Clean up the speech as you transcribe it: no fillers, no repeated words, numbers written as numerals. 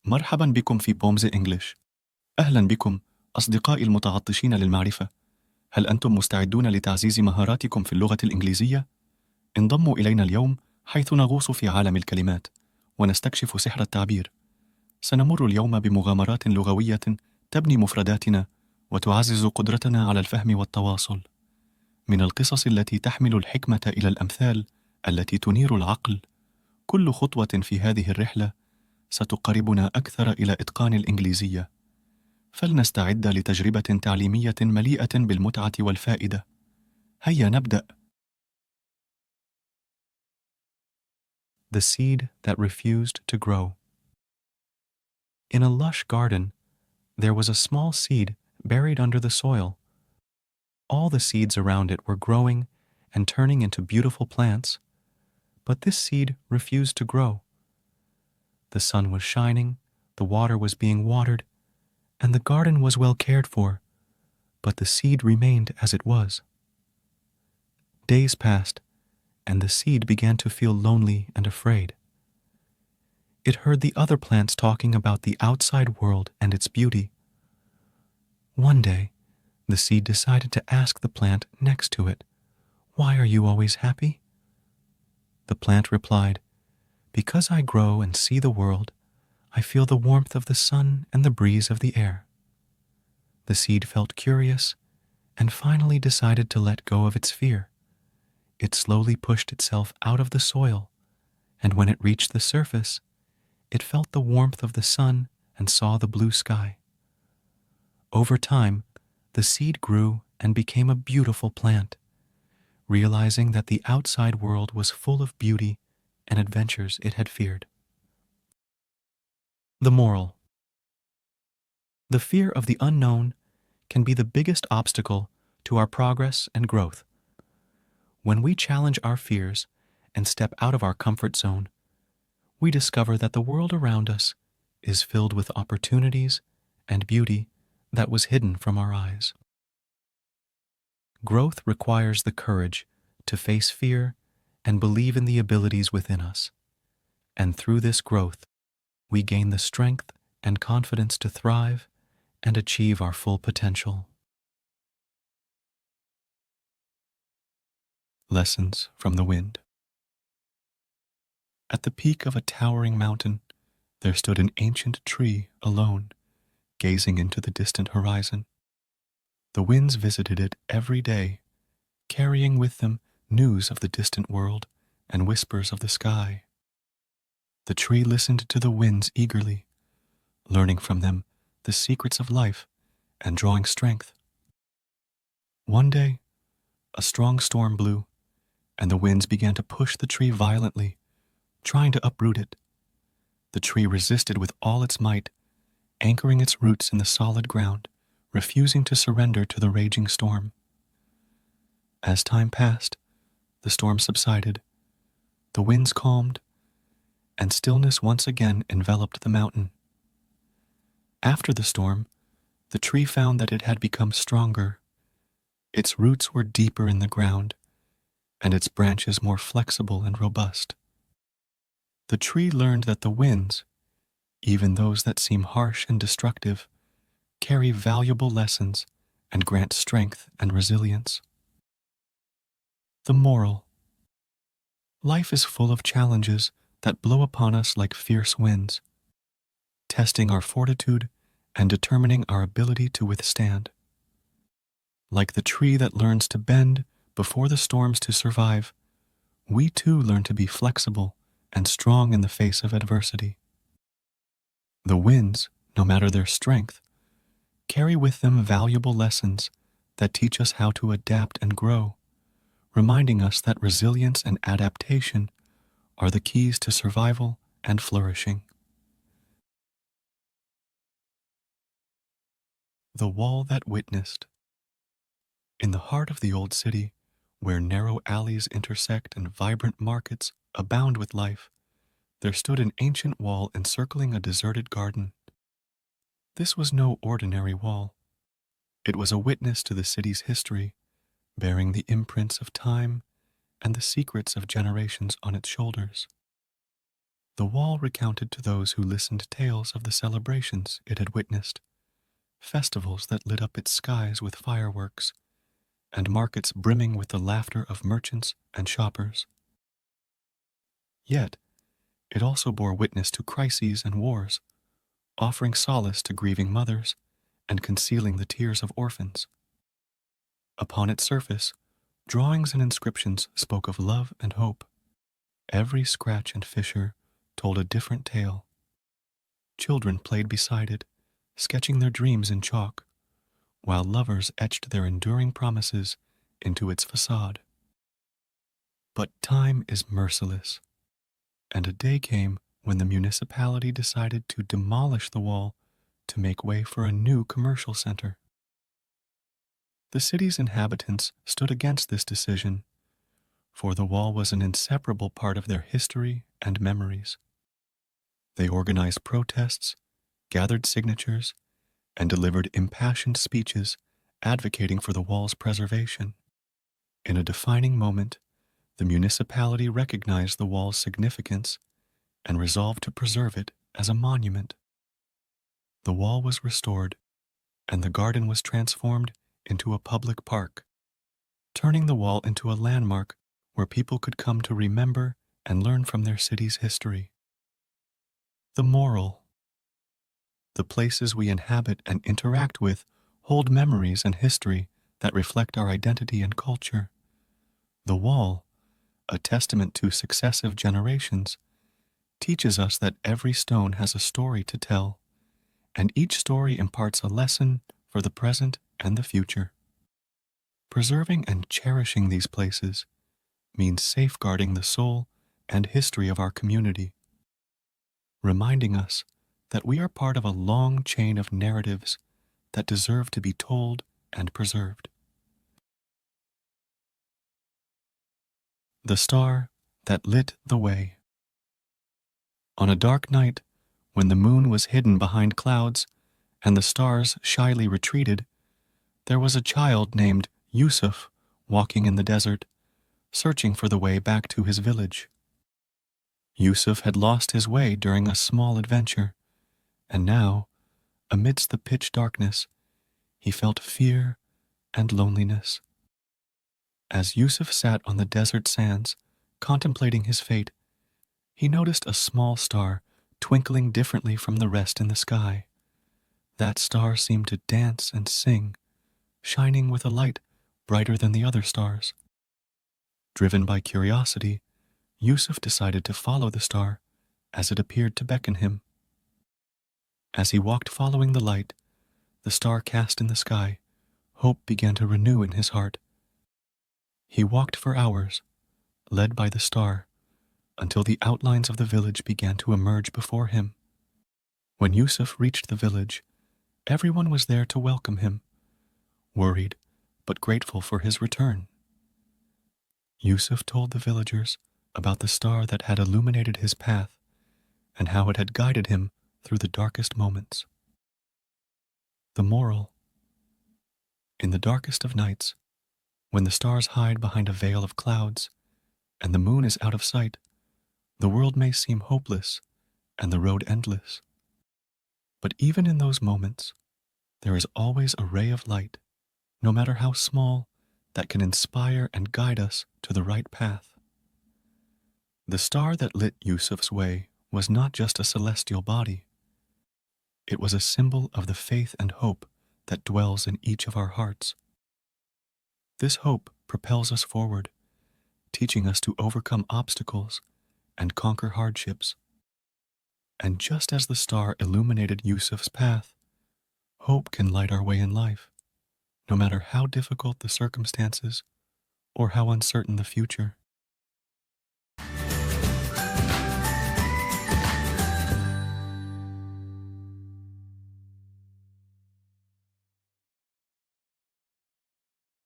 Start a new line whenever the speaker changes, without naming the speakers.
مرحبا بكم في بومز إنجليش. أهلا بكم أصدقائي المتعطشين للمعرفة. هل أنتم مستعدون لتعزيز مهاراتكم في اللغة الإنجليزية؟ انضموا إلينا اليوم حيث نغوص في عالم الكلمات ونستكشف سحر التعبير. سنمر اليوم بمغامرات لغوية تبني مفرداتنا وتعزز قدرتنا على الفهم والتواصل. من القصص التي تحمل الحكمة إلى الأمثال التي تنير العقل، كل خطوة في هذه الرحلة ستقربنا أكثر إلى إتقان الإنجليزية. فلنستعد لتجربة تعليمية مليئة بالمتعة والفائدة. هيا نبدأ. The seed that refused to grow. In a lush garden, there was a small seed buried under the soil. All the seeds around it were growing and turning into beautiful plants, but this seed refused to grow. The sun was shining, the water was being watered, and the garden was well cared for, but the seed remained as it was. Days passed, and the seed began to feel lonely and afraid. It heard the other plants talking about the outside world and its beauty. One day, the seed decided to ask the plant next to it, "Why are you always happy?" The plant replied, "Because I grow and see the world, I feel the warmth of the sun and the breeze of the air." The seed felt curious and finally decided to let go of its fear. It slowly pushed itself out of the soil, and when it reached the surface, it felt the warmth of the sun and saw the blue sky. Over time, the seed grew and became a beautiful plant, realizing that the outside world was full of beauty and adventures it had feared. The moral: the fear of the unknown can be the biggest obstacle to our progress and growth. When we challenge our fears and step out of our comfort zone, we discover that the world around us is filled with opportunities and beauty that was hidden from our eyes. Growth requires the courage to face fear and believe in the abilities within us. And through this growth, we gain the strength and confidence to thrive and achieve our full potential. Lessons from the wind. At the peak of a towering mountain, there stood an ancient tree alone, gazing into the distant horizon. The winds visited it every day, carrying with them news of the distant world and whispers of the sky. The tree listened to the winds eagerly, learning from them the secrets of life and drawing strength. One day, a strong storm blew, and the winds began to push the tree violently, trying to uproot it. The tree resisted with all its might, anchoring its roots in the solid ground, refusing to surrender to the raging storm. As time passed, the storm subsided, the winds calmed, and stillness once again enveloped the mountain. After the storm, the tree found that it had become stronger. Its roots were deeper in the ground, and its branches more flexible and robust. The tree learned that the winds, even those that seem harsh and destructive, carry valuable lessons and grant strength and resilience. The moral: life is full of challenges that blow upon us like fierce winds, testing our fortitude and determining our ability to withstand. Like the tree that learns to bend before the storms to survive, we too learn to be flexible and strong in the face of adversity. The winds, no matter their strength, carry with them valuable lessons that teach us how to adapt and grow, reminding us that resilience and adaptation are the keys to survival and flourishing. The wall that witnessed. In the heart of the old city, where narrow alleys intersect and vibrant markets abound with life, there stood an ancient wall encircling a deserted garden. This was no ordinary wall. It was a witness to the city's history, bearing the imprints of time and the secrets of generations on its shoulders. The wall recounted to those who listened tales of the celebrations it had witnessed, festivals that lit up its skies with fireworks, and markets brimming with the laughter of merchants and shoppers. Yet, it also bore witness to crises and wars, offering solace to grieving mothers and concealing the tears of orphans. Upon its surface, drawings and inscriptions spoke of love and hope. Every scratch and fissure told a different tale. Children played beside it, sketching their dreams in chalk, while lovers etched their enduring promises into its facade. But time is merciless, and a day came when the municipality decided to demolish the wall to make way for a new commercial center. The city's inhabitants stood against this decision, for the wall was an inseparable part of their history and memories. They organized protests, gathered signatures, and delivered impassioned speeches advocating for the wall's preservation. In a defining moment, the municipality recognized the wall's significance and resolved to preserve it as a monument. The wall was restored, and the garden was transformed into a public park, turning the wall into a landmark where people could come to remember and learn from their city's history. The moral: the places we inhabit and interact with hold memories and history that reflect our identity and culture. The wall, a testament to successive generations, teaches us that every stone has a story to tell, and each story imparts a lesson for the present and the future. Preserving and cherishing these places means safeguarding the soul and history of our community, reminding us that we are part of a long chain of narratives that deserve to be told and preserved. The star that lit the way. On a dark night, when the moon was hidden behind clouds and the stars shyly retreated, there was a child named Yusuf walking in the desert, searching for the way back to his village. Yusuf had lost his way during a small adventure, and now, amidst the pitch darkness, he felt fear and loneliness. As Yusuf sat on the desert sands, contemplating his fate, he noticed a small star twinkling differently from the rest in the sky. That star seemed to dance and sing, shining with a light brighter than the other stars. Driven by curiosity, Yusuf decided to follow the star as it appeared to beckon him. As he walked following the light, the star cast in the sky, hope began to renew in his heart. He walked for hours, led by the star, until the outlines of the village began to emerge before him. When Yusuf reached the village, everyone was there to welcome him, worried but grateful for his return. Yusuf told the villagers about the star that had illuminated his path and how it had guided him through the darkest moments. The moral: in the darkest of nights, when the stars hide behind a veil of clouds and the moon is out of sight, the world may seem hopeless and the road endless. But even in those moments, there is always a ray of light, no matter how small, that can inspire and guide us to the right path. The star that lit Yusuf's way was not just a celestial body. It was a symbol of the faith and hope that dwells in each of our hearts. This hope propels us forward, teaching us to overcome obstacles and conquer hardships. And just as the star illuminated Yusuf's path, hope can light our way in life, no matter how difficult the circumstances or how uncertain the future.